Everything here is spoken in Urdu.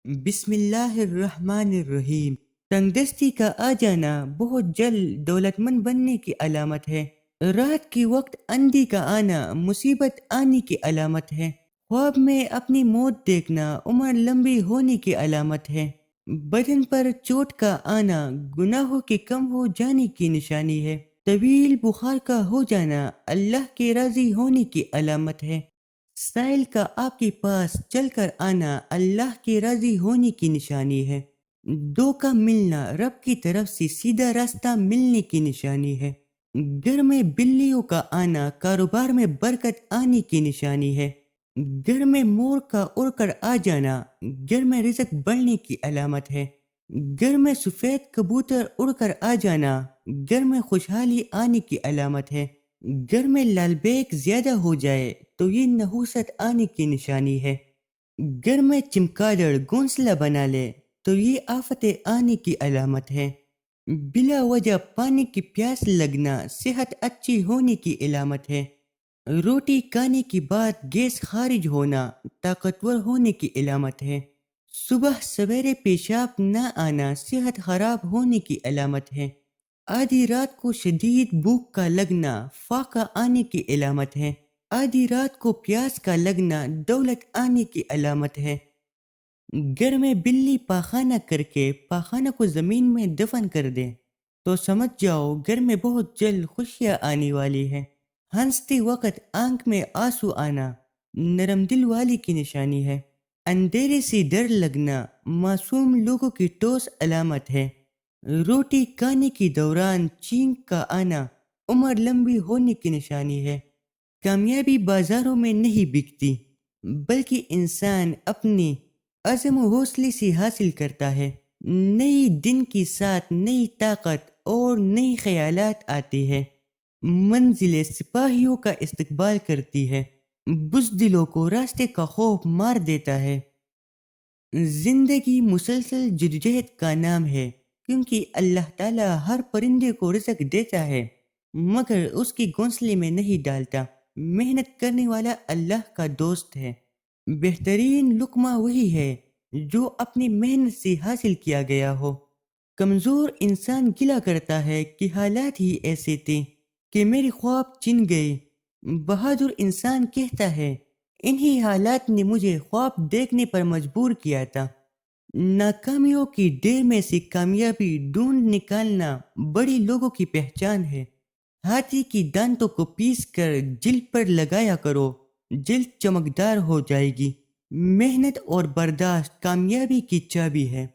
بسم اللہ الرحمن الرحیم۔ تنگ دستی کا آ جانا بہت جلد دولت مند بننے کی علامت ہے۔ رات کے وقت اندھی کا آنا مصیبت آنے کی علامت ہے۔ خواب میں اپنی موت دیکھنا عمر لمبی ہونے کی علامت ہے۔ بدن پر چوٹ کا آنا گناہوں کے کم ہو جانے کی نشانی ہے۔ طویل بخار کا ہو جانا اللہ کے راضی ہونے کی علامت ہے۔ سائل کا آپ کے پاس چل کر آنا اللہ کے راضی ہونے کی نشانی ہے۔ دو کا ملنا رب کی طرف سے سیدھا راستہ ملنے کی نشانی ہے۔ گھر میں بلیوں کا آنا کاروبار میں برکت آنے کی نشانی ہے۔ گھر میں مور کا اڑ کر آ جانا گھر میں رزق بڑھنے کی علامت ہے۔ گھر میں سفید کبوتر اڑ کر آ جانا گھر میں خوشحالی آنے کی علامت ہے۔ گھر میں لال بیگ زیادہ ہو جائے تو یہ نحوست آنے کی نشانی ہے۔ گھر میں چمگادڑ گھونسلہ بنا لے تو یہ آفت آنے کی علامت ہے۔ بلا وجہ پانی کی پیاس لگنا صحت اچھی ہونے کی علامت ہے۔ روٹی کھانے کے بعد گیس خارج ہونا طاقتور ہونے کی علامت ہے۔ صبح سویرے پیشاب نہ آنا صحت خراب ہونے کی علامت ہے۔ آدھی رات کو شدید بھوک کا لگنا فاقہ آنے کی علامت ہے۔ آدھی رات کو پیاس کا لگنا دولت آنے کی علامت ہے۔ گھر میں بلی پاخانہ کر کے پاخانہ کو زمین میں دفن کر دے تو سمجھ جاؤ گھر میں بہت جلد خوشیاں آنے والی ہے۔ ہنستے وقت آنکھ میں آنسو آنا نرم دل والی کی نشانی ہے۔ اندھیرے سے ڈر لگنا معصوم لوگوں کی ٹھوس علامت ہے۔ روٹی کھانے کے دوران چینک کا آنا عمر لمبی ہونے کی نشانی ہے۔ کامیابی بازاروں میں نہیں بکتی بلکہ انسان اپنی عزم و حوصلے سے حاصل کرتا ہے۔ نئی دن کے ساتھ نئی طاقت اور نئی خیالات آتی ہے۔ منزل سپاہیوں کا استقبال کرتی ہے۔ بزدلوں کو راستے کا خوف مار دیتا ہے۔ زندگی مسلسل جدوجہد کا نام ہے کیونکہ اللہ تعالیٰ ہر پرندے کو رزق دیتا ہے مگر اس کی گھونسلے میں نہیں ڈالتا۔ محنت کرنے والا اللہ کا دوست ہے۔ بہترین لقمہ وہی ہے جو اپنی محنت سے حاصل کیا گیا ہو۔ کمزور انسان گلہ کرتا ہے کہ حالات ہی ایسے تھے کہ میرے خواب چن گئے۔ بہادر انسان کہتا ہے انہی حالات نے مجھے خواب دیکھنے پر مجبور کیا تھا۔ ناکامیوں کی ڈیر میں سے کامیابی ڈھونڈ نکالنا بڑی لوگوں کی پہچان ہے۔ ہاتھی کی دانتوں کو پیس کر جلد پر لگایا کرو، جلد چمکدار ہو جائے گی۔ محنت اور برداشت کامیابی کی چابی ہے۔